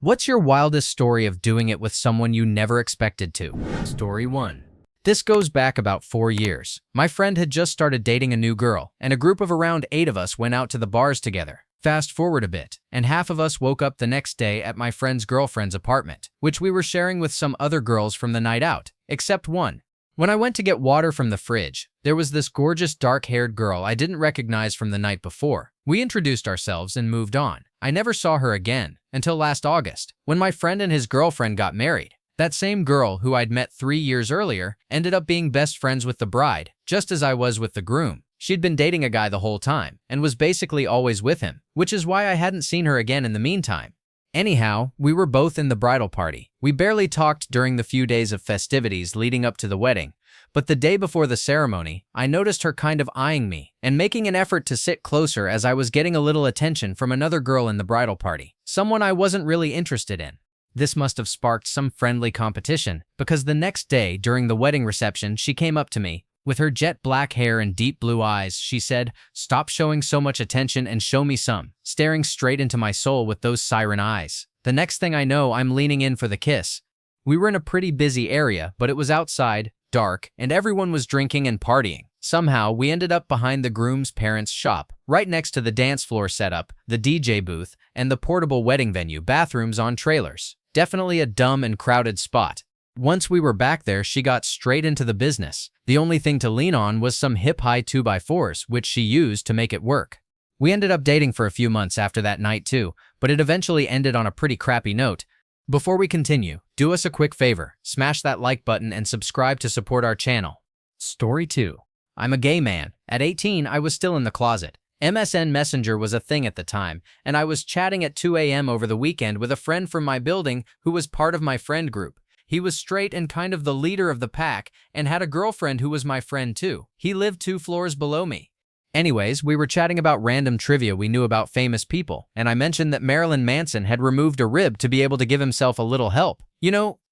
What's your wildest story of doing it with someone you never expected to? Story 1. This goes back about 4 years. My friend had just started dating a new girl, and a group of around 8 of us went out to the bars together. Fast forward a bit, and half of us woke up the next day at my friend's girlfriend's apartment, which we were sharing with some other girls from the night out, except one. When I went to get water from the fridge, there was this gorgeous dark-haired girl I didn't recognize from the night before. We introduced ourselves and moved on. I never saw her again until last August, when my friend and his girlfriend got married. That same girl who I'd met 3 years earlier ended up being best friends with the bride, just as I was with the groom. She'd been dating a guy the whole time and was basically always with him, which is why I hadn't seen her again in the meantime. Anyhow, we were both in the bridal party. We barely talked during the few days of festivities leading up to the wedding, but the day before the ceremony, I noticed her kind of eyeing me and making an effort to sit closer as I was getting a little attention from another girl in the bridal party, someone I wasn't really interested in. This must have sparked some friendly competition, because the next day during the wedding reception, she came up to me. With her jet black hair and deep blue eyes, she said, "Stop showing so much attention and show me some," staring straight into my soul with those siren eyes. The next thing I know, I'm leaning in for the kiss. We were in a pretty busy area, but it was outside, dark, and everyone was drinking and partying. Somehow, we ended up behind the groom's parents' shop, right next to the dance floor setup, the DJ booth, and the portable wedding venue bathrooms on trailers. Definitely a dumb and crowded spot. Once we were back there, she got straight into the business. The only thing to lean on was some hip-high 2x4s, which she used to make it work. We ended up dating for a few months after that night too, but it eventually ended on a pretty crappy note. Before we continue, do us a quick favor, smash that like button and subscribe to support our channel. Story 2. I'm a gay man. At 18, I was still in the closet. MSN Messenger was a thing at the time, and I was chatting at 2 a.m. over the weekend with a friend from my building who was part of my friend group. He was straight and kind of the leader of the pack and had a girlfriend who was my friend too. He lived 2 floors below me. Anyways, we were chatting about random trivia we knew about famous people, and I mentioned that Marilyn Manson had removed a rib to be able to give himself a little help.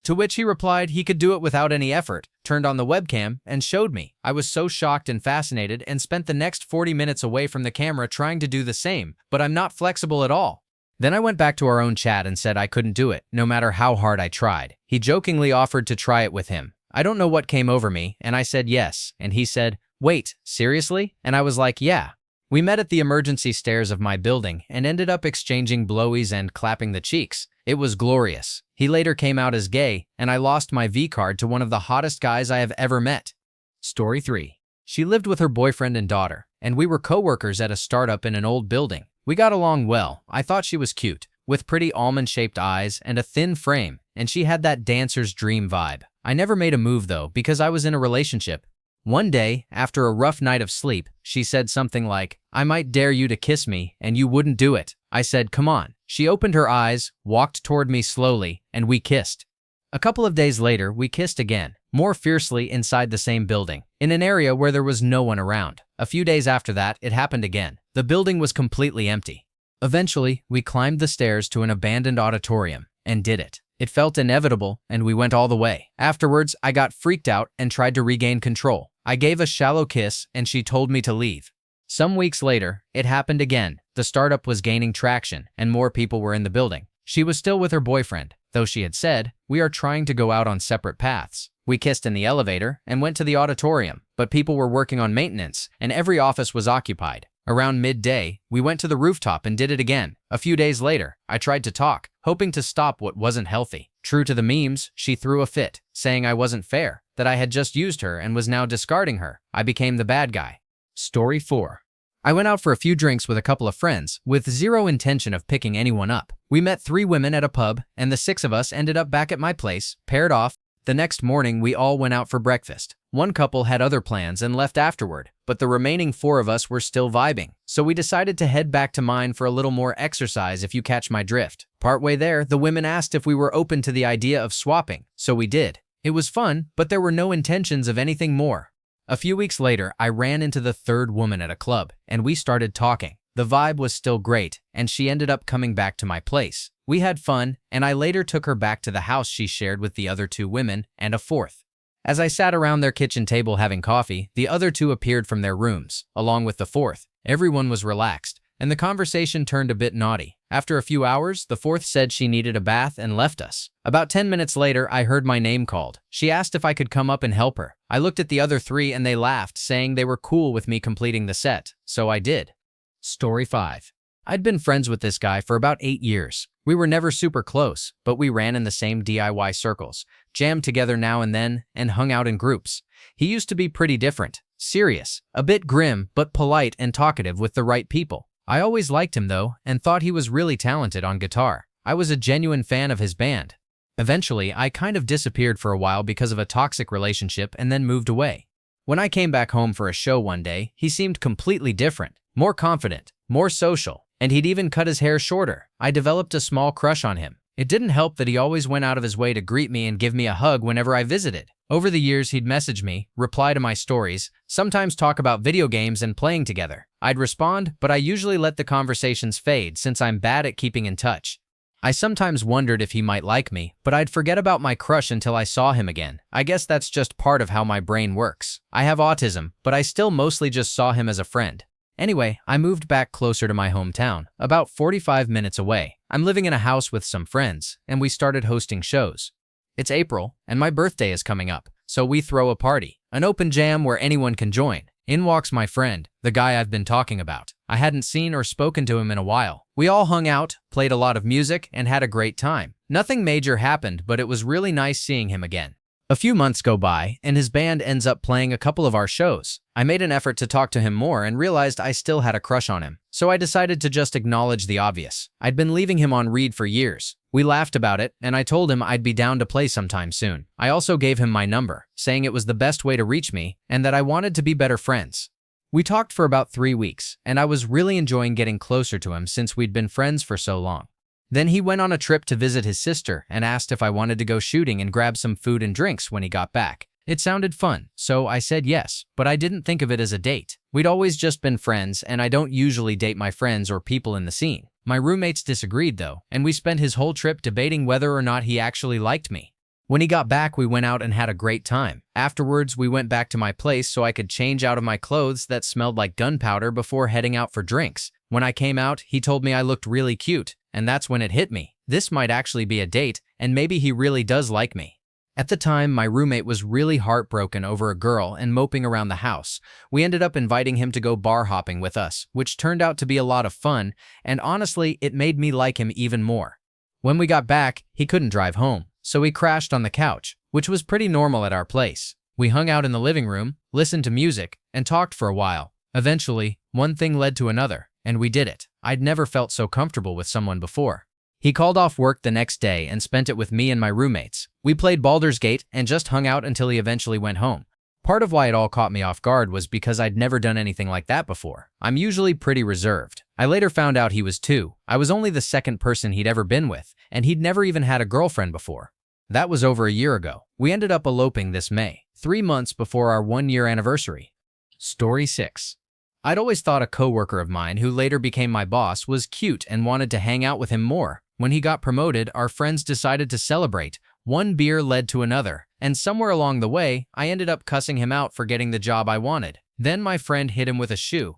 To which he replied he could do it without any effort, turned on the webcam, and showed me. I was so shocked and fascinated and spent the next 40 minutes away from the camera trying to do the same, but I'm not flexible at all. Then I went back to our own chat and said I couldn't do it, no matter how hard I tried. He jokingly offered to try it with him. I don't know what came over me, and I said yes, and he said, "Wait, seriously?" And I was like, "Yeah." We met at the emergency stairs of my building and ended up exchanging blowies and clapping the cheeks. It was glorious. He later came out as gay, and I lost my V-card to one of the hottest guys I have ever met. Story 3. She lived with her boyfriend and daughter, and we were co-workers at a startup in an old building. We got along well. I thought she was cute, with pretty almond-shaped eyes and a thin frame, and she had that dancer's dream vibe. I never made a move though, because I was in a relationship. One day, after a rough night of sleep, she said something like, "I might dare you to kiss me, and you wouldn't do it." I said, "Come on." She opened her eyes, walked toward me slowly, and we kissed. A couple of days later, we kissed again, more fiercely inside the same building, in an area where there was no one around. A few days after that, it happened again. The building was completely empty. Eventually, we climbed the stairs to an abandoned auditorium and did it. It felt inevitable, and we went all the way. Afterwards, I got freaked out and tried to regain control. I gave a shallow kiss, and she told me to leave. Some weeks later, it happened again. The startup was gaining traction, and more people were in the building. She was still with her boyfriend, though she had said, "We are trying to go out on separate paths." We kissed in the elevator and went to the auditorium, but people were working on maintenance, and every office was occupied. Around midday, we went to the rooftop and did it again. A few days later, I tried to talk, hoping to stop what wasn't healthy. True to the memes, she threw a fit, saying I wasn't fair, that I had just used her and was now discarding her. I became the bad guy. Story 4. I went out for a few drinks with a couple of friends, with zero intention of picking anyone up. We met 3 women at a pub, and the 6 of us ended up back at my place, paired off. The next morning, we all went out for breakfast. One couple had other plans and left afterward, but the remaining 4 of us were still vibing. So we decided to head back to mine for a little more exercise, if you catch my drift. Partway there, the women asked if we were open to the idea of swapping, so we did. It was fun, but there were no intentions of anything more. A few weeks later, I ran into the 3rd woman at a club, and we started talking. The vibe was still great, and she ended up coming back to my place. We had fun, and I later took her back to the house she shared with the other 2 women and a 4th. As I sat around their kitchen table having coffee, the other 2 appeared from their rooms, along with the 4th. Everyone was relaxed, and the conversation turned a bit naughty. After a few hours, the fourth said she needed a bath and left us. About 10 minutes later, I heard my name called. She asked if I could come up and help her. I looked at the other three and they laughed, saying they were cool with me completing the set, so I did. Story 5. I'd been friends with this guy for about 8 years. We were never super close, but we ran in the same DIY circles, jammed together now and then, and hung out in groups. He used to be pretty different, serious, a bit grim, but polite and talkative with the right people. I always liked him though, and thought he was really talented on guitar. I was a genuine fan of his band. Eventually, I kind of disappeared for a while because of a toxic relationship and then moved away. When I came back home for a show one day, he seemed completely different, more confident, more social, and he'd even cut his hair shorter. I developed a small crush on him. It didn't help that he always went out of his way to greet me and give me a hug whenever I visited. Over the years, he'd message me, reply to my stories, sometimes talk about video games and playing together. I'd respond, but I usually let the conversations fade since I'm bad at keeping in touch. I sometimes wondered if he might like me, but I'd forget about my crush until I saw him again. I guess that's just part of how my brain works. I have autism, but I still mostly just saw him as a friend. Anyway, I moved back closer to my hometown, about 45 minutes away. I'm living in a house with some friends, and we started hosting shows. It's April, and my birthday is coming up, so we throw a party, an open jam where anyone can join. In walks my friend, the guy I've been talking about. I hadn't seen or spoken to him in a while. We all hung out, played a lot of music, and had a great time. Nothing major happened, but it was really nice seeing him again. A few months go by, and his band ends up playing a couple of our shows. I made an effort to talk to him more and realized I still had a crush on him, so I decided to just acknowledge the obvious. I'd been leaving him on read for years. We laughed about it, and I told him I'd be down to play sometime soon. I also gave him my number, saying it was the best way to reach me and that I wanted to be better friends. We talked for about 3 weeks, and I was really enjoying getting closer to him since we'd been friends for so long. Then he went on a trip to visit his sister and asked if I wanted to go shooting and grab some food and drinks when he got back. It sounded fun, so I said yes, but I didn't think of it as a date. We'd always just been friends, and I don't usually date my friends or people in the scene. My roommates disagreed though, and we spent his whole trip debating whether or not he actually liked me. When he got back, we went out and had a great time. Afterwards, we went back to my place so I could change out of my clothes that smelled like gunpowder before heading out for drinks. When I came out, he told me I looked really cute, and that's when it hit me. This might actually be a date, and maybe he really does like me. At the time, my roommate was really heartbroken over a girl and moping around the house. We ended up inviting him to go bar hopping with us, which turned out to be a lot of fun, and honestly, it made me like him even more. When we got back, he couldn't drive home, so we crashed on the couch, which was pretty normal at our place. We hung out in the living room, listened to music, and talked for a while. Eventually, one thing led to another, and we did it. I'd never felt so comfortable with someone before. He called off work the next day and spent it with me and my roommates. We played Baldur's Gate and just hung out until he eventually went home. Part of why it all caught me off guard was because I'd never done anything like that before. I'm usually pretty reserved. I later found out he was too. I was only the second person he'd ever been with, and he'd never even had a girlfriend before. That was over a year ago. We ended up eloping this May, 3 months before our 1-year anniversary. Story 6. I'd always thought a coworker of mine who later became my boss was cute and wanted to hang out with him more. When he got promoted, our friends decided to celebrate. One beer led to another, and somewhere along the way, I ended up cussing him out for getting the job I wanted. Then my friend hit him with a shoe.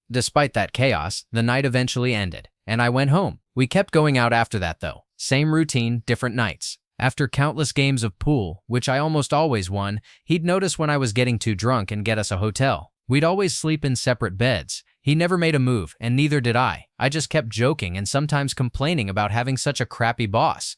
Despite that chaos, the night eventually ended, and I went home. We kept going out after that though. Same routine, different nights. After countless games of pool, which I almost always won, he'd notice when I was getting too drunk and get us a hotel. We'd always sleep in separate beds. He never made a move, and neither did I. I just kept joking and sometimes complaining about having such a crappy boss.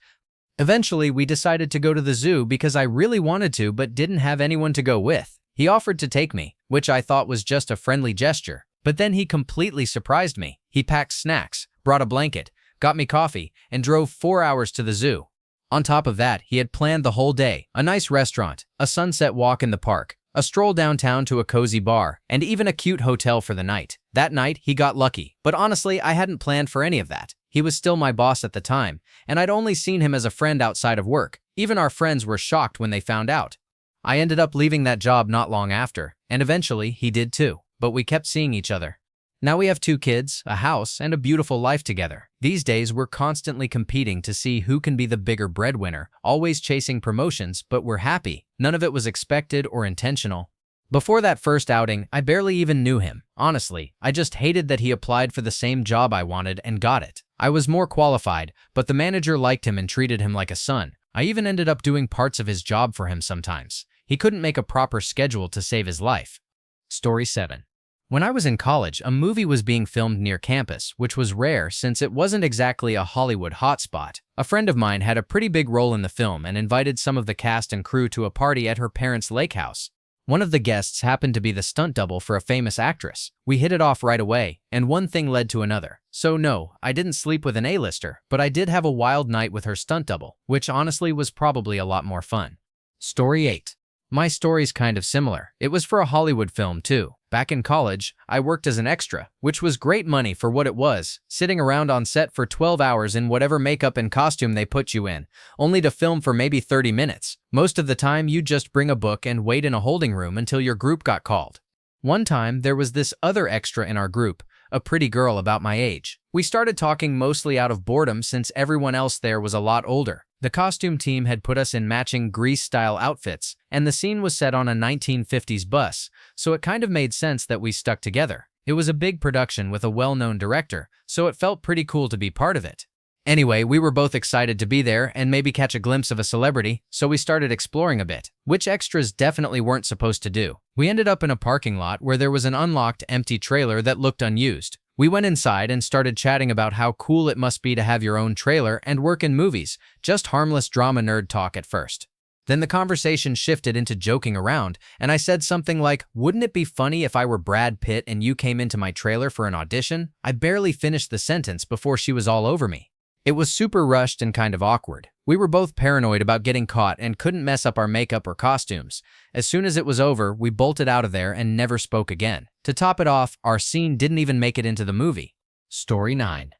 Eventually, we decided to go to the zoo because I really wanted to but didn't have anyone to go with. He offered to take me, which I thought was just a friendly gesture. But then he completely surprised me. He packed snacks, brought a blanket, got me coffee, and drove 4 hours to the zoo. On top of that, he had planned the whole day, a nice restaurant, a sunset walk in the park, a stroll downtown to a cozy bar, and even a cute hotel for the night. That night, he got lucky, but honestly, I hadn't planned for any of that. He was still my boss at the time, and I'd only seen him as a friend outside of work. Even our friends were shocked when they found out. I ended up leaving that job not long after, and eventually he did too, but we kept seeing each other. Now we have 2 kids, a house, and a beautiful life together. These days, we're constantly competing to see who can be the bigger breadwinner, always chasing promotions, but we're happy. None of it was expected or intentional. Before that first outing, I barely even knew him. Honestly, I just hated that he applied for the same job I wanted and got it. I was more qualified, but the manager liked him and treated him like a son. I even ended up doing parts of his job for him sometimes. He couldn't make a proper schedule to save his life. Story 7. When I was in college, a movie was being filmed near campus, which was rare since it wasn't exactly a Hollywood hotspot. A friend of mine had a pretty big role in the film and invited some of the cast and crew to a party at her parents' lake house. One of the guests happened to be the stunt double for a famous actress. We hit it off right away, and one thing led to another. So no, I didn't sleep with an A-lister, but I did have a wild night with her stunt double, which honestly was probably a lot more fun. Story 8. My story's kind of similar. It was for a Hollywood film too. Back in college, I worked as an extra, which was great money for what it was, sitting around on set for 12 hours in whatever makeup and costume they put you in, only to film for maybe 30 minutes. Most of the time, you just bring a book and wait in a holding room until your group got called. One time, there was this other extra in our group, a pretty girl about my age. We started talking mostly out of boredom since everyone else there was a lot older. The costume team had put us in matching Grease-style outfits, and the scene was set on a 1950s bus, so it kind of made sense that we stuck together. It was a big production with a well-known director, so it felt pretty cool to be part of it. Anyway, we were both excited to be there and maybe catch a glimpse of a celebrity, so we started exploring a bit, which extras definitely weren't supposed to do. We ended up in a parking lot where there was an unlocked, empty trailer that looked unused. We went inside and started chatting about how cool it must be to have your own trailer and work in movies, just harmless drama nerd talk at first. Then the conversation shifted into joking around, and I said something like, "Wouldn't it be funny if I were Brad Pitt and you came into my trailer for an audition?" I barely finished the sentence before she was all over me. It was super rushed and kind of awkward. We were both paranoid about getting caught and couldn't mess up our makeup or costumes. As soon as it was over, we bolted out of there and never spoke again. To top it off, our scene didn't even make it into the movie. Story 9.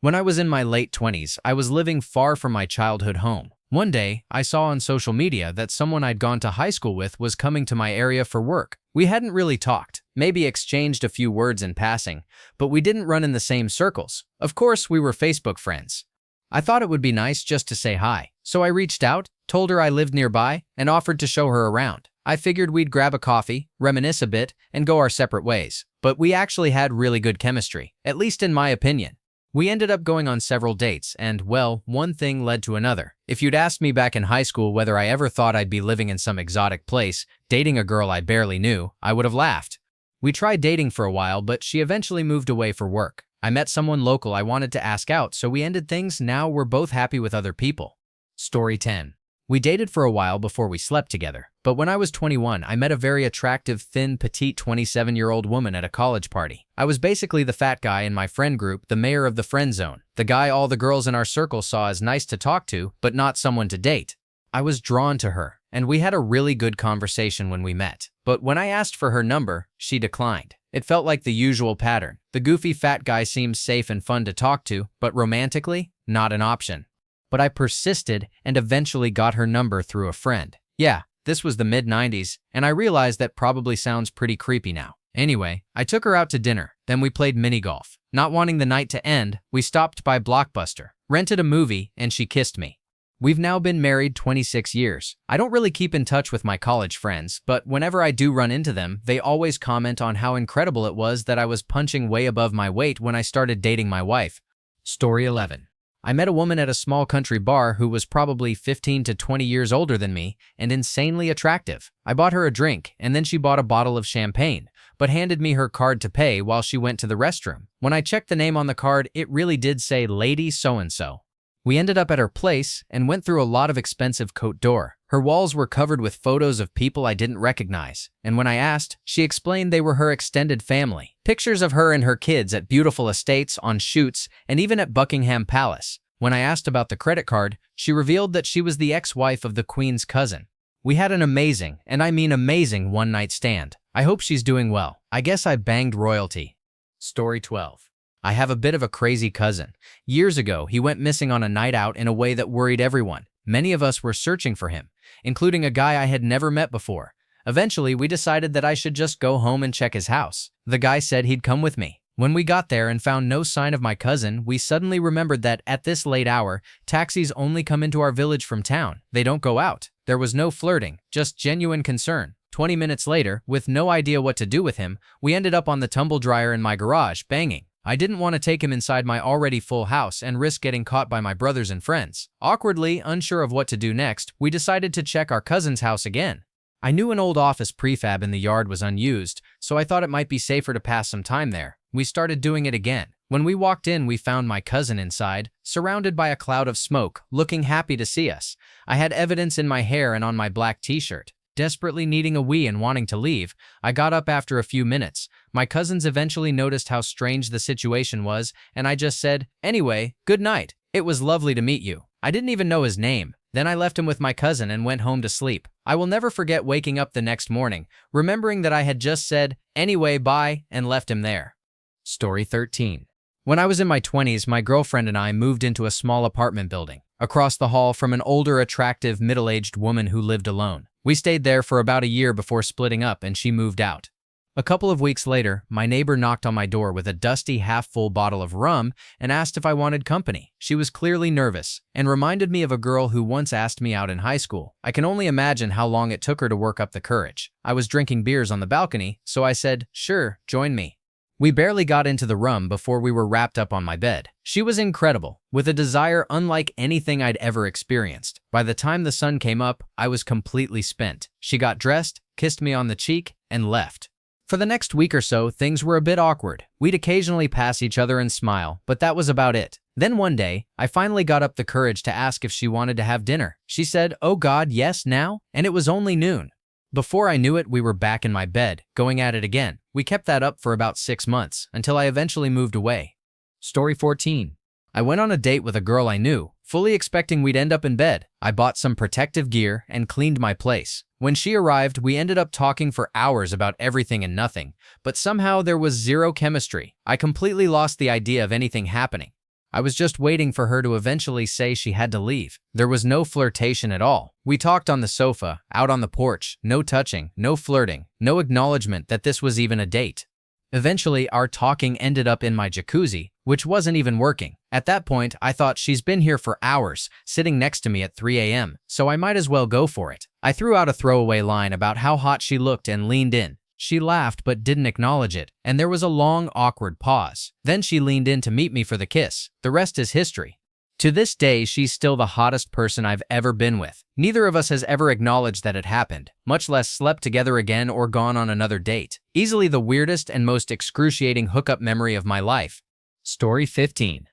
When I was in my late 20s, I was living far from my childhood home. One day, I saw on social media that someone I'd gone to high school with was coming to my area for work. We hadn't really talked, maybe exchanged a few words in passing, but we didn't run in the same circles. Of course, we were Facebook friends. I thought it would be nice just to say hi, so I reached out, told her I lived nearby, and offered to show her around. I figured we'd grab a coffee, reminisce a bit, and go our separate ways. But we actually had really good chemistry, at least in my opinion. We ended up going on several dates, and, well, one thing led to another. If you'd asked me back in high school whether I ever thought I'd be living in some exotic place, dating a girl I barely knew, I would have laughed. We tried dating for a while, but she eventually moved away for work. I met someone local I wanted to ask out, so we ended things. Now we're both happy with other people. Story 10. We dated for a while before we slept together, but when I was 21, I met a very attractive, thin, petite 27-year-old woman at a college party. I was basically the fat guy in my friend group, the mayor of the friend zone, the guy all the girls in our circle saw as nice to talk to, but not someone to date. I was drawn to her, and we had a really good conversation when we met. But when I asked for her number, she declined. It felt like the usual pattern. The goofy fat guy seems safe and fun to talk to, but romantically, not an option. But I persisted and eventually got her number through a friend. Yeah, this was the mid-90s, and I realized that probably sounds pretty creepy now. Anyway, I took her out to dinner, then we played mini-golf. Not wanting the night to end, we stopped by Blockbuster, rented a movie, and she kissed me. We've now been married 26 years. I don't really keep in touch with my college friends, but whenever I do run into them, they always comment on how incredible it was that I was punching way above my weight when I started dating my wife. Story 11. I met a woman at a small country bar who was probably 15 to 20 years older than me and insanely attractive. I bought her a drink, and then she bought a bottle of champagne, but handed me her card to pay while she went to the restroom. When I checked the name on the card, it really did say Lady So-and-so. We ended up at her place and went through a lot of expensive Côte d'Or. Her walls were covered with photos of people I didn't recognize, and when I asked, she explained they were her extended family. Pictures of her and her kids at beautiful estates, on shoots, and even at Buckingham Palace. When I asked about the credit card, she revealed that she was the ex-wife of the Queen's cousin. We had an amazing, and I mean amazing, one-night stand. I hope she's doing well. I guess I banged royalty. Story 12. I have a bit of a crazy cousin. Years ago, he went missing on a night out in a way that worried everyone. Many of us were searching for him, including a guy I had never met before. Eventually, we decided that I should just go home and check his house. The guy said he'd come with me. When we got there and found no sign of my cousin, we suddenly remembered that at this late hour, taxis only come into our village from town. They don't go out. There was no flirting, just genuine concern. 20 minutes later, with no idea what to do with him, we ended up on the tumble dryer in my garage, banging. I didn't want to take him inside my already full house and risk getting caught by my brothers and friends. Awkwardly, unsure of what to do next, we decided to check our cousin's house again. I knew an old office prefab in the yard was unused, so I thought it might be safer to pass some time there. We started doing it again. When we walked in, we found my cousin inside, surrounded by a cloud of smoke, looking happy to see us. I had evidence in my hair and on my black t-shirt. Desperately needing a wee and wanting to leave, I got up after a few minutes. My cousins eventually noticed how strange the situation was, and I just said, "Anyway, good night. It was lovely to meet you." I didn't even know his name. Then I left him with my cousin and went home to sleep. I will never forget waking up the next morning, remembering that I had just said, "Anyway, bye," and left him there. Story 13. When I was in my 20s, my girlfriend and I moved into a small apartment building, across the hall from an older, attractive, middle-aged woman who lived alone. We stayed there for about a year before splitting up, and she moved out. A couple of weeks later, my neighbor knocked on my door with a dusty, half-full bottle of rum and asked if I wanted company. She was clearly nervous and reminded me of a girl who once asked me out in high school. I can only imagine how long it took her to work up the courage. I was drinking beers on the balcony, so I said, "Sure, join me." We barely got into the rum before we were wrapped up on my bed. She was incredible, with a desire unlike anything I'd ever experienced. By the time the sun came up, I was completely spent. She got dressed, kissed me on the cheek, and left. For the next week or so, things were a bit awkward. We'd occasionally pass each other and smile, but that was about it. Then one day, I finally got up the courage to ask if she wanted to have dinner. She said, "Oh God, yes, now?" And it was only noon. Before I knew it, we were back in my bed, going at it again. We kept that up for about 6 months, until I eventually moved away. Story 14. I went on a date with a girl I knew, fully expecting we'd end up in bed. I bought some protective gear and cleaned my place. When she arrived, we ended up talking for hours about everything and nothing, but somehow there was zero chemistry. I completely lost the idea of anything happening. I was just waiting for her to eventually say she had to leave. There was no flirtation at all. We talked on the sofa, out on the porch, no touching, no flirting, no acknowledgement that this was even a date. Eventually, our talking ended up in my jacuzzi, which wasn't even working. At that point, I thought she's been here for hours, sitting next to me at 3 a.m., so I might as well go for it. I threw out a throwaway line about how hot she looked and leaned in. She laughed but didn't acknowledge it, and there was a long, awkward pause. Then she leaned in to meet me for the kiss. The rest is history. To this day, she's still the hottest person I've ever been with. Neither of us has ever acknowledged that it happened, much less slept together again or gone on another date. Easily the weirdest and most excruciating hookup memory of my life. Story 15.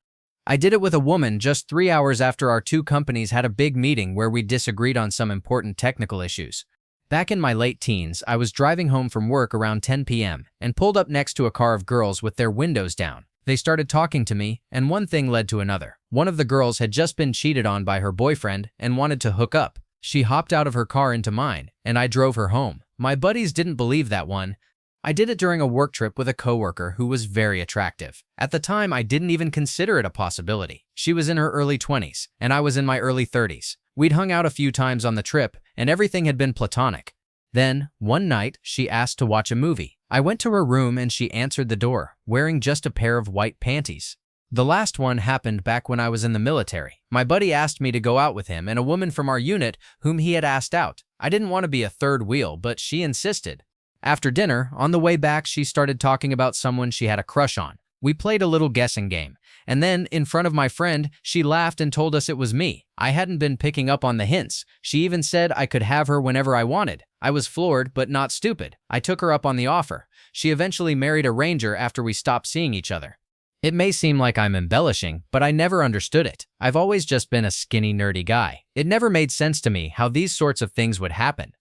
I did it with a woman just 3 hours after our two companies had a big meeting where we disagreed on some important technical issues. Back in my late teens, I was driving home from work around 10 p.m. and pulled up next to a car of girls with their windows down. They started talking to me, and one thing led to another. One of the girls had just been cheated on by her boyfriend and wanted to hook up. She hopped out of her car into mine, and I drove her home. My buddies didn't believe that one. I did it during a work trip with a coworker who was very attractive. At the time, I didn't even consider it a possibility. She was in her early 20s, and I was in my early 30s. We'd hung out a few times on the trip, and everything had been platonic. Then, one night, she asked to watch a movie. I went to her room and she answered the door, wearing just a pair of white panties. The last one happened back when I was in the military. My buddy asked me to go out with him and a woman from our unit whom he had asked out. I didn't want to be a third wheel, but she insisted. After dinner, on the way back, she started talking about someone she had a crush on. We played a little guessing game, and then, in front of my friend, she laughed and told us it was me. I hadn't been picking up on the hints. She even said I could have her whenever I wanted. I was floored, but not stupid. I took her up on the offer. She eventually married a ranger after we stopped seeing each other. It may seem like I'm embellishing, but I never understood it. I've always just been a skinny, nerdy guy. It never made sense to me how these sorts of things would happen.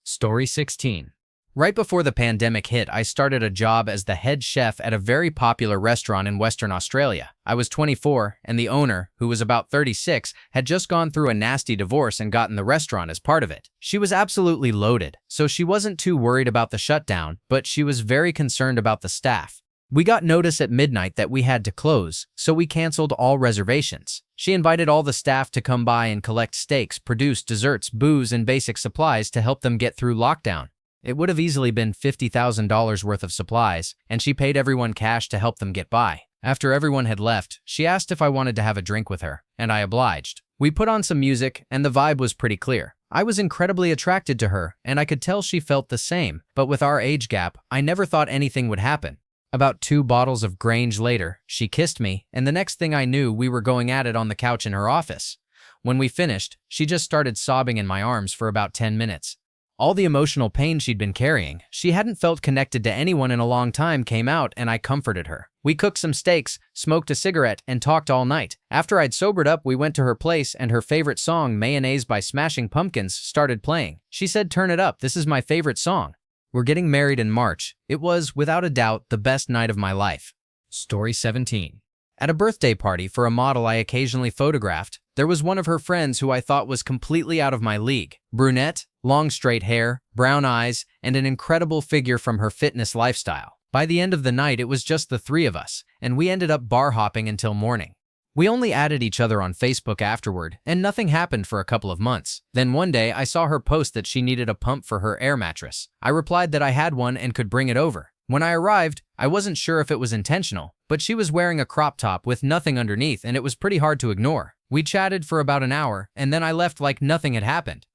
Story 16. Right before the pandemic hit, I started a job as the head chef at a very popular restaurant in Western Australia. I was 24, and the owner, who was about 36, had just gone through a nasty divorce and gotten the restaurant as part of it. She was absolutely loaded, so she wasn't too worried about the shutdown, but she was very concerned about the staff. We got notice at midnight that we had to close, so we canceled all reservations. She invited all the staff to come by and collect steaks, produce desserts, booze, and basic supplies to help them get through lockdown. It would have easily been $50,000 worth of supplies, and she paid everyone cash to help them get by. After everyone had left, she asked if I wanted to have a drink with her, and I obliged. We put on some music, and the vibe was pretty clear. I was incredibly attracted to her, and I could tell she felt the same, but with our age gap, I never thought anything would happen. About 2 bottles of Grange later, she kissed me, and the next thing I knew, we were going at it on the couch in her office. When we finished, she just started sobbing in my arms for about 10 minutes. All the emotional pain she'd been carrying, she hadn't felt connected to anyone in a long time, came out, and I comforted her. We cooked some steaks, smoked a cigarette, and talked all night. After I'd sobered up, we went to her place, and her favorite song, Mayonnaise by Smashing Pumpkins, started playing. She said, "Turn it up, this is my favorite song." We're getting married in March. It was, without a doubt, the best night of my life. Story 17. At a birthday party for a model I occasionally photographed, there was one of her friends who I thought was completely out of my league. Brunette, long straight hair, brown eyes, and an incredible figure from her fitness lifestyle. By the end of the night, it was just the 3 of us, and we ended up bar hopping until morning. We only added each other on Facebook afterward, and nothing happened for a couple of months. Then one day, I saw her post that she needed a pump for her air mattress. I replied that I had one and could bring it over. When I arrived, I wasn't sure if it was intentional, but she was wearing a crop top with nothing underneath, and it was pretty hard to ignore. We chatted for about an hour, and then I left like nothing had happened.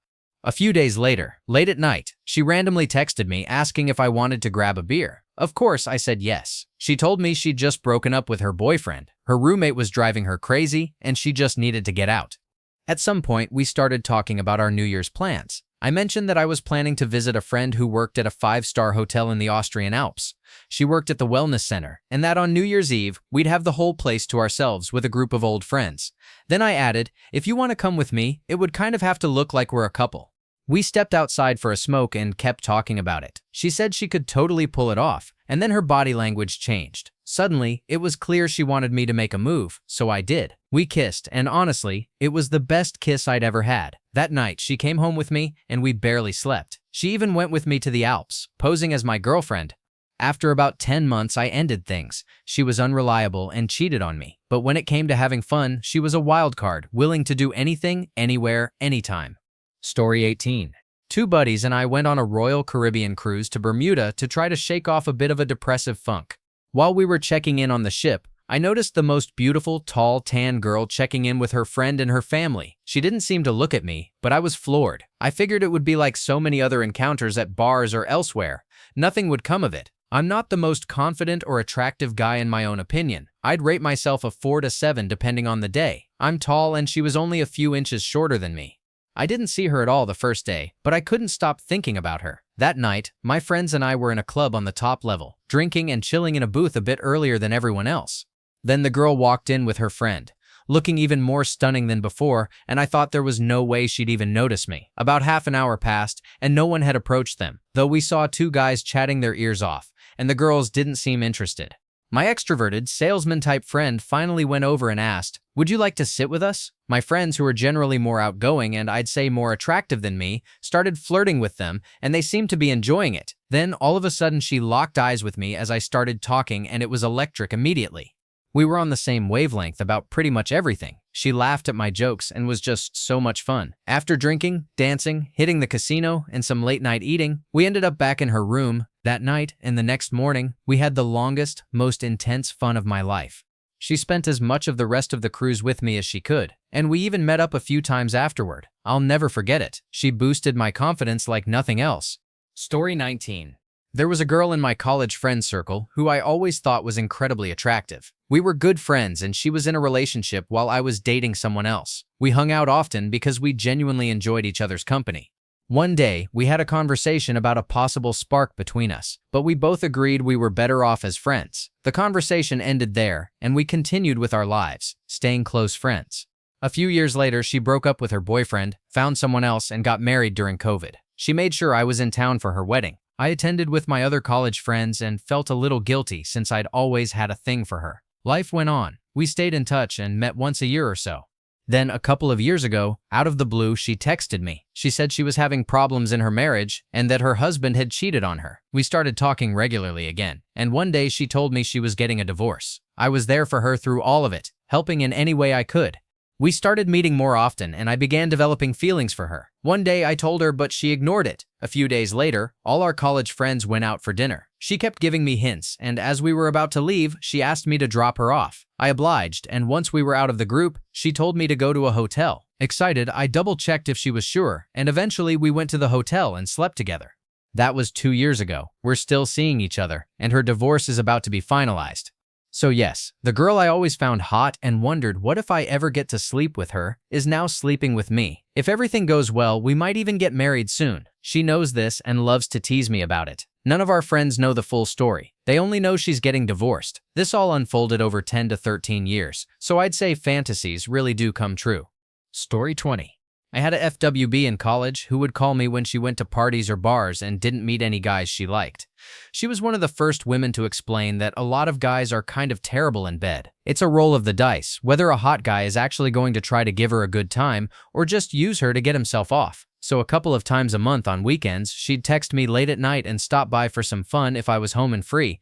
A few days later, late at night, she randomly texted me asking if I wanted to grab a beer. Of course, I said yes. She told me she'd just broken up with her boyfriend. Her roommate was driving her crazy, and she just needed to get out. At some point, we started talking about our New Year's plans. I mentioned that I was planning to visit a friend who worked at a 5-star hotel in the Austrian Alps. She worked at the wellness center, and that on New Year's Eve, we'd have the whole place to ourselves with a group of old friends. Then I added, if you want to come with me, it would kind of have to look like we're a couple. We stepped outside for a smoke and kept talking about it. She said she could totally pull it off, and then her body language changed. Suddenly, it was clear she wanted me to make a move, so I did. We kissed, and honestly, it was the best kiss I'd ever had. That night, she came home with me, and we barely slept. She even went with me to the Alps, posing as my girlfriend. After about 10 months, I ended things. She was unreliable and cheated on me. But when it came to having fun, she was a wild card, willing to do anything, anywhere, anytime. Story 18. 2 buddies and I went on a Royal Caribbean cruise to Bermuda to try to shake off a bit of a depressive funk. While we were checking in on the ship, I noticed the most beautiful, tall, tan girl checking in with her friend and her family. She didn't seem to look at me, but I was floored. I figured it would be like so many other encounters at bars or elsewhere. Nothing would come of it. I'm not the most confident or attractive guy in my own opinion. I'd rate myself a 4 to 7 depending on the day. I'm tall and she was only a few inches shorter than me. I didn't see her at all the first day, but I couldn't stop thinking about her. That night, my friends and I were in a club on the top level, drinking and chilling in a booth a bit earlier than everyone else. Then the girl walked in with her friend, looking even more stunning than before, and I thought there was no way she'd even notice me. About half an hour passed, and no one had approached them, though we saw 2 guys chatting their ears off, and the girls didn't seem interested. My extroverted, salesman-type friend finally went over and asked, "Would you like to sit with us?" My friends, who were generally more outgoing and I'd say more attractive than me, started flirting with them, and they seemed to be enjoying it. Then, all of a sudden, she locked eyes with me as I started talking, and it was electric immediately. We were on the same wavelength about pretty much everything. She laughed at my jokes and was just so much fun. After drinking, dancing, hitting the casino, and some late-night eating, we ended up back in her room that night, and the next morning, we had the longest, most intense fun of my life. She spent as much of the rest of the cruise with me as she could, and we even met up a few times afterward. I'll never forget it. She boosted my confidence like nothing else. Story 19. There was a girl in my college friend circle who I always thought was incredibly attractive. We were good friends, and she was in a relationship while I was dating someone else. We hung out often because we genuinely enjoyed each other's company. One day, we had a conversation about a possible spark between us, but we both agreed we were better off as friends. The conversation ended there, and we continued with our lives, staying close friends. A few years later, she broke up with her boyfriend, found someone else, and got married during COVID. She made sure I was in town for her wedding. I attended with my other college friends and felt a little guilty since I'd always had a thing for her. Life went on. We stayed in touch and met once a year or so. Then, a couple of years ago, out of the blue, she texted me. She said she was having problems in her marriage and that her husband had cheated on her. We started talking regularly again, and one day she told me she was getting a divorce. I was there for her through all of it, helping in any way I could. We started meeting more often, and I began developing feelings for her. One day I told her, but she ignored it. A few days later, all our college friends went out for dinner. She kept giving me hints, and as we were about to leave, she asked me to drop her off. I obliged, and once we were out of the group, she told me to go to a hotel. Excited, I double-checked if she was sure, and eventually we went to the hotel and slept together. That was 2 years ago. We're still seeing each other, and her divorce is about to be finalized. So yes, the girl I always found hot and wondered what if I ever get to sleep with her is now sleeping with me. If everything goes well, we might even get married soon. She knows this and loves to tease me about it. None of our friends know the full story. They only know she's getting divorced. This all unfolded over 10 to 13 years, so I'd say fantasies really do come true. Story 20. I had a FWB in college who would call me when she went to parties or bars and didn't meet any guys she liked. She was one of the first women to explain that a lot of guys are kind of terrible in bed. It's a roll of the dice, whether a hot guy is actually going to try to give her a good time or just use her to get himself off. So a couple of times a month on weekends, she'd text me late at night and stop by for some fun if I was home and free.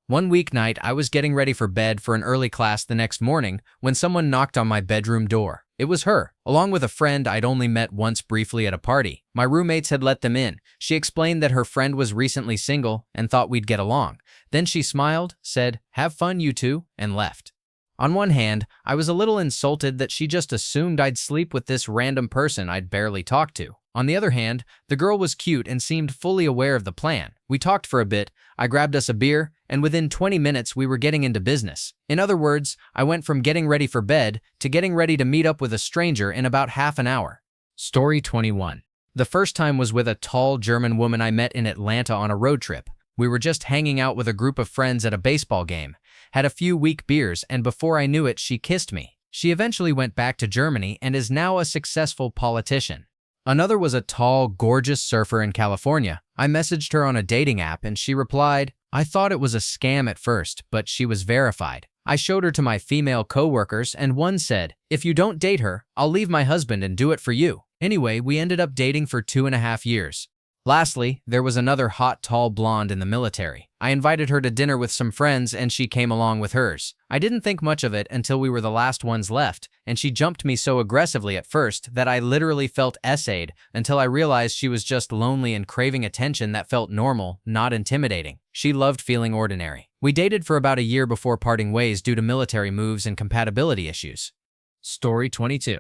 One weeknight, I was getting ready for bed for an early class the next morning when someone knocked on my bedroom door. It was her, along with a friend I'd only met once briefly at a party. My roommates had let them in. She explained that her friend was recently single and thought we'd get along. Then she smiled, said, "Have fun, you two," and left. On one hand, I was a little insulted that she just assumed I'd sleep with this random person I'd barely talked to. On the other hand, the girl was cute and seemed fully aware of the plan. We talked for a bit, I grabbed us a beer, and within 20 minutes we were getting into business. In other words, I went from getting ready for bed to getting ready to meet up with a stranger in about half an hour. Story 21. The first time was with a tall German woman I met in Atlanta on a road trip. We were just hanging out with a group of friends at a baseball game, had a few weak beers, and before I knew it, she kissed me. She eventually went back to Germany and is now a successful politician. Another was a tall, gorgeous surfer in California. I messaged her on a dating app and she replied, "I thought it was a scam at first, but she was verified." I showed her to my female coworkers and one said, "If you don't date her, I'll leave my husband and do it for you." Anyway, we ended up dating for 2.5 years. Lastly, there was another hot, tall blonde in the military. I invited her to dinner with some friends and she came along with hers. I didn't think much of it until we were the last ones left, and she jumped me so aggressively at first that I literally felt essayed until I realized she was just lonely and craving attention that felt normal, not intimidating. She loved feeling ordinary. We dated for about a year before parting ways due to military moves and compatibility issues. Story 22.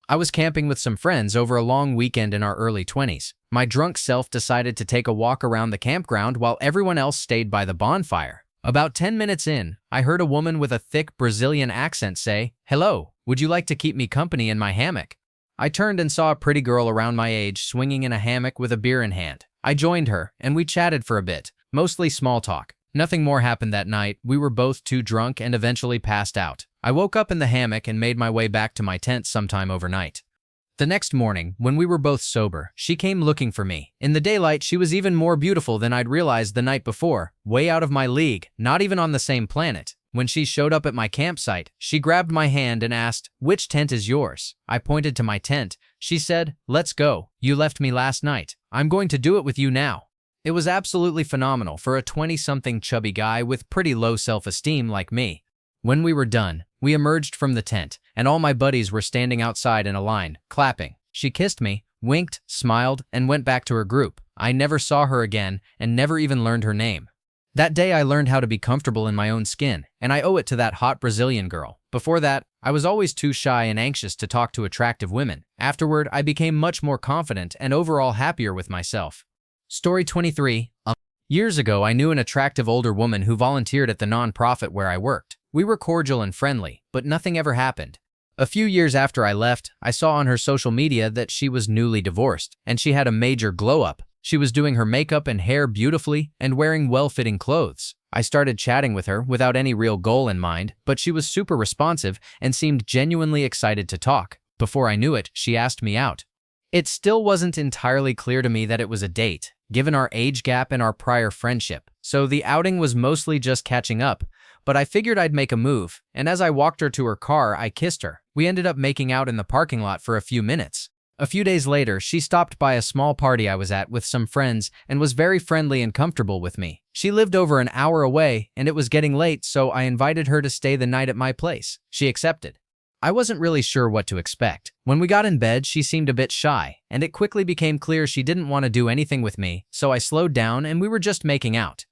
I was camping with some friends over a long weekend in our early 20s. My drunk self decided to take a walk around the campground while everyone else stayed by the bonfire. About 10 minutes in, I heard a woman with a thick Brazilian accent say, "Hello, would you like to keep me company in my hammock?" I turned and saw a pretty girl around my age swinging in a hammock with a beer in hand. I joined her, and we chatted for a bit, mostly small talk. Nothing more happened that night. We were both too drunk and eventually passed out. I woke up in the hammock and made my way back to my tent sometime overnight. The next morning, when we were both sober, she came looking for me. In the daylight, she was even more beautiful than I'd realized the night before, way out of my league, not even on the same planet. When she showed up at my campsite, she grabbed my hand and asked, "Which tent is yours?" I pointed to my tent. She said, "Let's go. You left me last night. I'm going to do it with you now." It was absolutely phenomenal for a 20-something chubby guy with pretty low self-esteem like me. When we were done, we emerged from the tent, and all my buddies were standing outside in a line, clapping. She kissed me, winked, smiled, and went back to her group. I never saw her again and never even learned her name. That day I learned how to be comfortable in my own skin, and I owe it to that hot Brazilian girl. Before that, I was always too shy and anxious to talk to attractive women. Afterward, I became much more confident and overall happier with myself. Story 23. Years ago, I knew an attractive older woman who volunteered at the nonprofit where I worked. We were cordial and friendly, but nothing ever happened. A few years after I left, I saw on her social media that she was newly divorced, and she had a major glow-up. She was doing her makeup and hair beautifully and wearing well-fitting clothes. I started chatting with her without any real goal in mind, but she was super responsive and seemed genuinely excited to talk. Before I knew it, she asked me out. It still wasn't entirely clear to me that it was a date, given our age gap and our prior friendship, so the outing was mostly just catching up, but I figured I'd make a move, and as I walked her to her car, I kissed her. We ended up making out in the parking lot for a few minutes. A few days later, she stopped by a small party I was at with some friends and was very friendly and comfortable with me. She lived over an hour away, and it was getting late, so I invited her to stay the night at my place. She accepted. I wasn't really sure what to expect. When we got in bed, she seemed a bit shy, and it quickly became clear she didn't want to do anything with me, so I slowed down and we were just making out.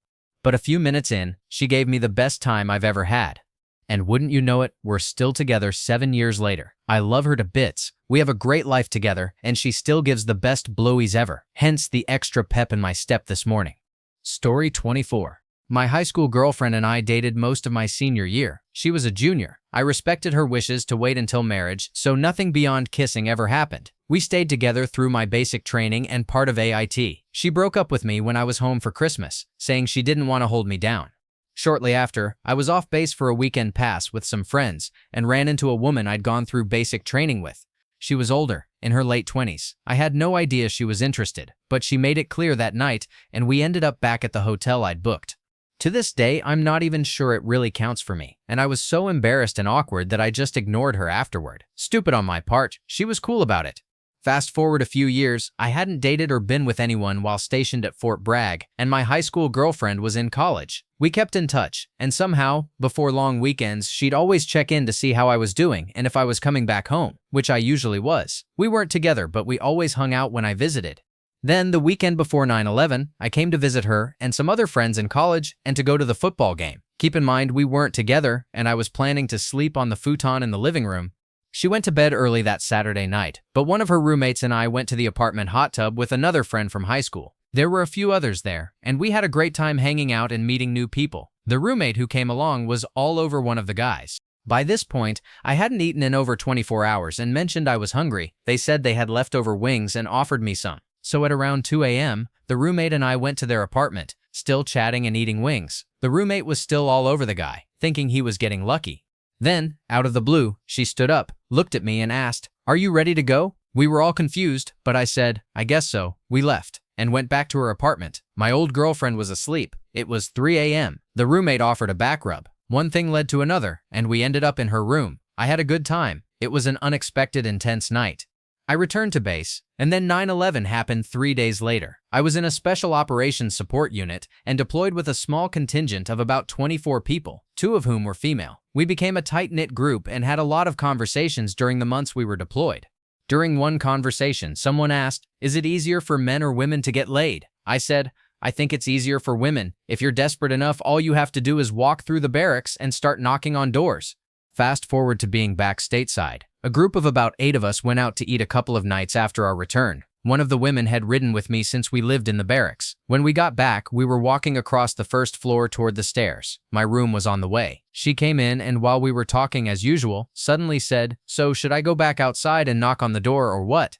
But a few minutes in, she gave me the best time I've ever had. And wouldn't you know it, we're still together 7 years later. I love her to bits. We have a great life together, and she still gives the best blowies ever. Hence the extra pep in my step this morning. Story 24. My high school girlfriend and I dated most of my senior year. She was a junior. I respected her wishes to wait until marriage, so nothing beyond kissing ever happened. We stayed together through my basic training and part of AIT. She broke up with me when I was home for Christmas, saying she didn't want to hold me down. Shortly after, I was off base for a weekend pass with some friends and ran into a woman I'd gone through basic training with. She was older, in her late 20s. I had no idea she was interested, but she made it clear that night, and we ended up back at the hotel I'd booked. To this day, I'm not even sure it really counts for me, and I was so embarrassed and awkward that I just ignored her afterward. Stupid on my part, she was cool about it. Fast forward a few years, I hadn't dated or been with anyone while stationed at Fort Bragg, and my high school girlfriend was in college. We kept in touch, and somehow, before long weekends, she'd always check in to see how I was doing and if I was coming back home, which I usually was. We weren't together, but we always hung out when I visited. Then, the weekend before 9/11, I came to visit her and some other friends in college and to go to the football game. Keep in mind, we weren't together, and I was planning to sleep on the futon in the living room. She went to bed early that Saturday night, but one of her roommates and I went to the apartment hot tub with another friend from high school. There were a few others there, and we had a great time hanging out and meeting new people. The roommate who came along was all over one of the guys. By this point, I hadn't eaten in over 24 hours and mentioned I was hungry. They said they had leftover wings and offered me some. So at around 2 a.m., the roommate and I went to their apartment, still chatting and eating wings. The roommate was still all over the guy, thinking he was getting lucky. Then, out of the blue, she stood up, looked at me and asked, "Are you ready to go?" We were all confused, but I said, "I guess so." We left and went back to her apartment. My old girlfriend was asleep. It was 3 a.m. The roommate offered a back rub. One thing led to another, and we ended up in her room. I had a good time. It was an unexpected, intense night. I returned to base, and then 9/11 happened 3 days later. I was in a special operations support unit and deployed with a small contingent of about 24 people, 2 of whom were female. We became a tight-knit group and had a lot of conversations during the months we were deployed. During one conversation, someone asked, "Is it easier for men or women to get laid?" I said, "I think it's easier for women. If you're desperate enough, all you have to do is walk through the barracks and start knocking on doors." Fast forward to being back stateside. A group of about 8 of us went out to eat a couple of nights after our return. One of the women had ridden with me since we lived in the barracks. When we got back, we were walking across the first floor toward the stairs. My room was on the way. She came in and while we were talking as usual, suddenly said, "So should I go back outside and knock on the door or what?"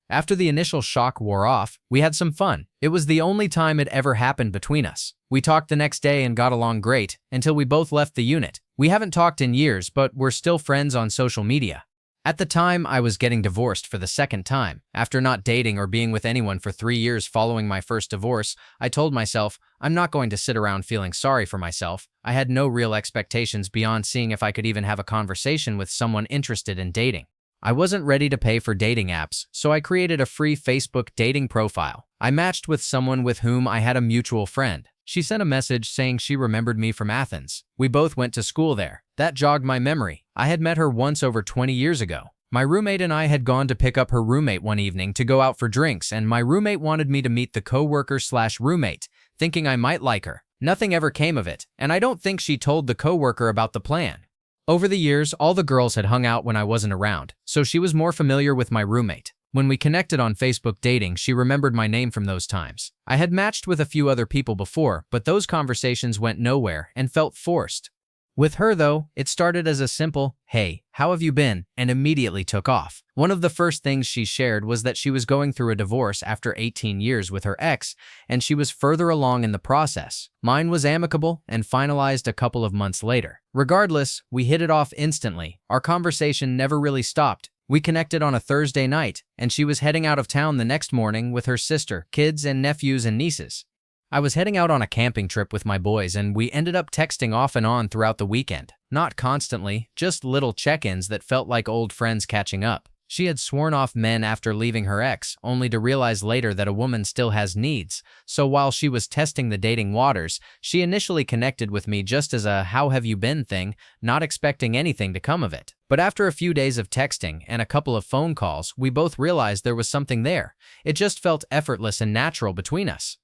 After the initial shock wore off, we had some fun. It was the only time it ever happened between us. We talked the next day and got along great until we both left the unit. We haven't talked in years, but we're still friends on social media. At the time, I was getting divorced for the second time. After not dating or being with anyone for 3 years following my first divorce, I told myself, I'm not going to sit around feeling sorry for myself. I had no real expectations beyond seeing if I could even have a conversation with someone interested in dating. I wasn't ready to pay for dating apps, so I created a free Facebook dating profile. I matched with someone with whom I had a mutual friend. She sent a message saying she remembered me from Athens. We both went to school there. That jogged my memory. I had met her once over 20 years ago. My roommate and I had gone to pick up her roommate one evening to go out for drinks, and my roommate wanted me to meet the coworker/roommate, thinking I might like her. Nothing ever came of it, and I don't think she told the coworker about the plan. Over the years, all the girls had hung out when I wasn't around, so she was more familiar with my roommate. When we connected on Facebook dating, she remembered my name from those times. I had matched with a few other people before, but those conversations went nowhere and felt forced. With her, though, it started as a simple, "Hey, how have you been?" and immediately took off. One of the first things she shared was that she was going through a divorce after 18 years with her ex, and she was further along in the process. Mine was amicable and finalized a couple of months later. Regardless, we hit it off instantly. Our conversation never really stopped. We connected on a Thursday night, and she was heading out of town the next morning with her sister, kids, and nephews and nieces. I was heading out on a camping trip with my boys, and we ended up texting off and on throughout the weekend. Not constantly, just little check-ins that felt like old friends catching up. She had sworn off men after leaving her ex, only to realize later that a woman still has needs. So while she was testing the dating waters, she initially connected with me just as a "how have you been" thing, not expecting anything to come of it. But after a few days of texting and a couple of phone calls, we both realized there was something there. It just felt effortless and natural between us.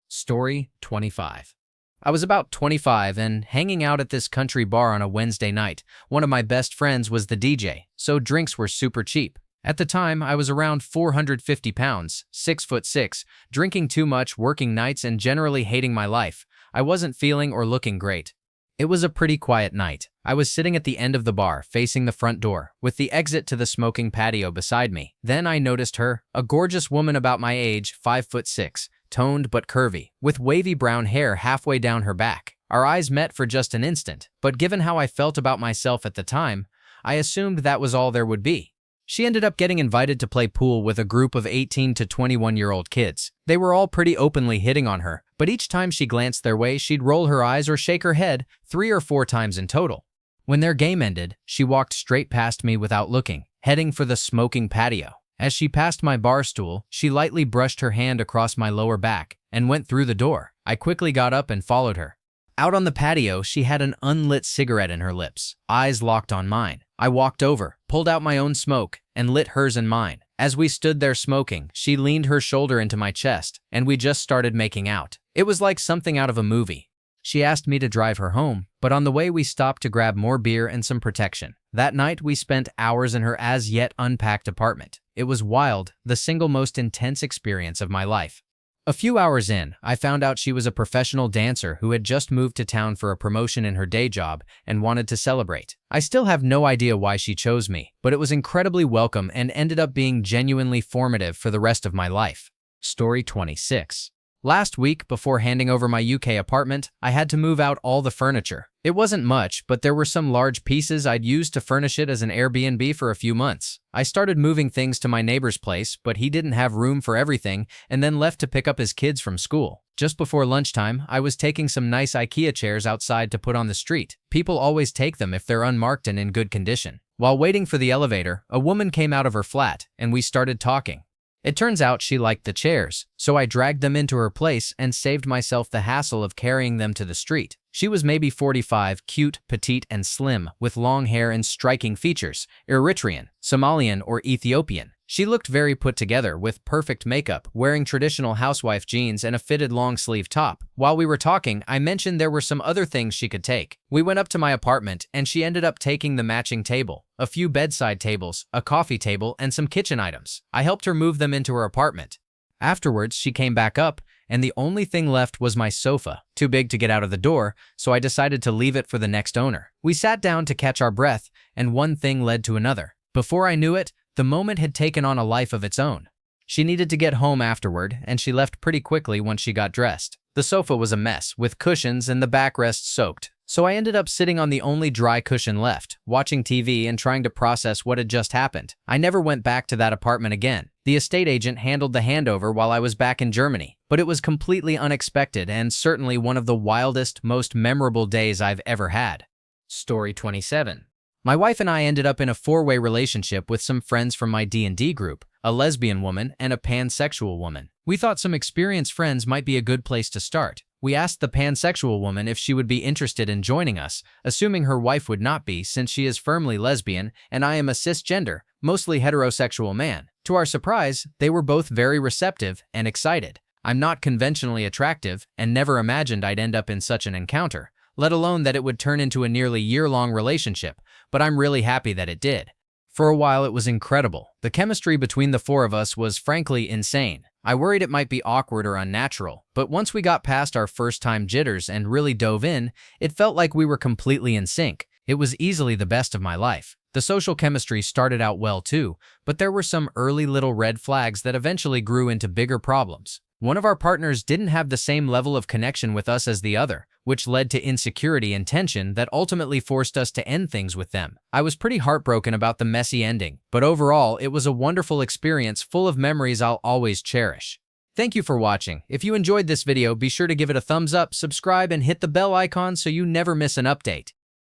Story 25. I was about 25 and hanging out at this country bar on a Wednesday night. One of my best friends was the DJ, so drinks were super cheap. At the time, I was around 450 pounds, 6'6", drinking too much, working nights, and generally hating my life. I wasn't feeling or looking great. It was a pretty quiet night. I was sitting at the end of the bar, facing the front door, with the exit to the smoking patio beside me. Then I noticed her, a gorgeous woman about my age, 5'6", toned but curvy, with wavy brown hair halfway down her back. Our eyes met for just an instant, but given how I felt about myself at the time, I assumed that was all there would be. She ended up getting invited to play pool with a group of 18 to 21-year-old kids. They were all pretty openly hitting on her, but each time she glanced their way, she'd roll her eyes or shake her head 3 or 4 times in total. When their game ended, she walked straight past me without looking, heading for the smoking patio. As she passed my bar stool, she lightly brushed her hand across my lower back and went through the door. I quickly got up and followed her. Out on the patio, she had an unlit cigarette in her lips, eyes locked on mine. I walked over, pulled out my own smoke, and lit hers and mine. As we stood there smoking, she leaned her shoulder into my chest, and we just started making out. It was like something out of a movie. She asked me to drive her home, but on the way we stopped to grab more beer and some protection. That night, we spent hours in her as-yet unpacked apartment. It was wild, the single most intense experience of my life. A few hours in, I found out she was a professional dancer who had just moved to town for a promotion in her day job and wanted to celebrate. I still have no idea why she chose me, but it was incredibly welcome and ended up being genuinely formative for the rest of my life. Story 26. Last week, before handing over my UK apartment, I had to move out all the furniture. It wasn't much, but there were some large pieces I'd used to furnish it as an Airbnb for a few months. I started moving things to my neighbor's place, but he didn't have room for everything and then left to pick up his kids from school. Just before lunchtime, I was taking some nice IKEA chairs outside to put on the street. People always take them if they're unmarked and in good condition. While waiting for the elevator, a woman came out of her flat, and we started talking. It turns out she liked the chairs, so I dragged them into her place and saved myself the hassle of carrying them to the street. She was maybe 45, cute, petite, and slim, with long hair and striking features, Eritrean, Somalian, or Ethiopian. She looked very put together, with perfect makeup, wearing traditional housewife jeans and a fitted long-sleeve top. While we were talking, I mentioned there were some other things she could take. We went up to my apartment, and she ended up taking the matching table, a few bedside tables, a coffee table, and some kitchen items. I helped her move them into her apartment. Afterwards, she came back up, and the only thing left was my sofa, too big to get out of the door, so I decided to leave it for the next owner. We sat down to catch our breath, and one thing led to another. Before I knew it, the moment had taken on a life of its own. She needed to get home afterward, and she left pretty quickly once she got dressed. The sofa was a mess, with cushions and the backrest soaked, so I ended up sitting on the only dry cushion left, watching TV and trying to process what had just happened. I never went back to that apartment again. The estate agent handled the handover while I was back in Germany, but it was completely unexpected and certainly one of the wildest, most memorable days I've ever had. Story 27. My wife and I ended up in a 4-way relationship with some friends from my D&D group, a lesbian woman and a pansexual woman. We thought some experienced friends might be a good place to start. We asked the pansexual woman if she would be interested in joining us, assuming her wife would not be since she is firmly lesbian and I am a cisgender, mostly heterosexual man. To our surprise, they were both very receptive and excited. I'm not conventionally attractive and never imagined I'd end up in such an encounter, let alone that it would turn into a nearly year-long relationship, but I'm really happy that it did. For a while, it was incredible. The chemistry between the 4 of us was frankly insane. I worried it might be awkward or unnatural, but once we got past our first-time jitters and really dove in, it felt like we were completely in sync. It was easily the best of my life. The social chemistry started out well too, but there were some early little red flags that eventually grew into bigger problems. One of our partners didn't have the same level of connection with us as the other, which led to insecurity and tension that ultimately forced us to end things with them. I was pretty heartbroken about the messy ending, but overall, it was a wonderful experience full of memories I'll always cherish. Thank you for watching. If you enjoyed this video, be sure to give it a thumbs up, subscribe, and hit the bell icon so you never miss an update.